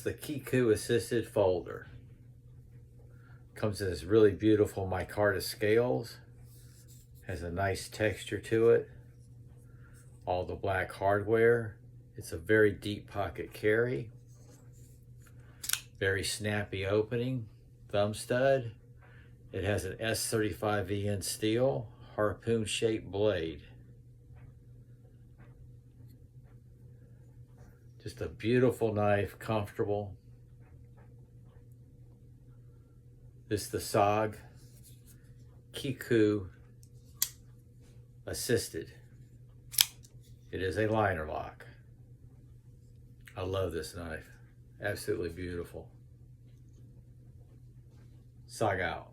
The Kiku assisted folder. Comes in this really beautiful micarta scales. Has a nice texture to it. All the black hardware. It's a very deep pocket carry. Very snappy opening. Thumb stud. It has an S35VN steel harpoon shaped blade. Just a beautiful knife, comfortable. This is the SOG Kiku assisted. It is a liner lock. I love this knife. Absolutely beautiful. SOG out.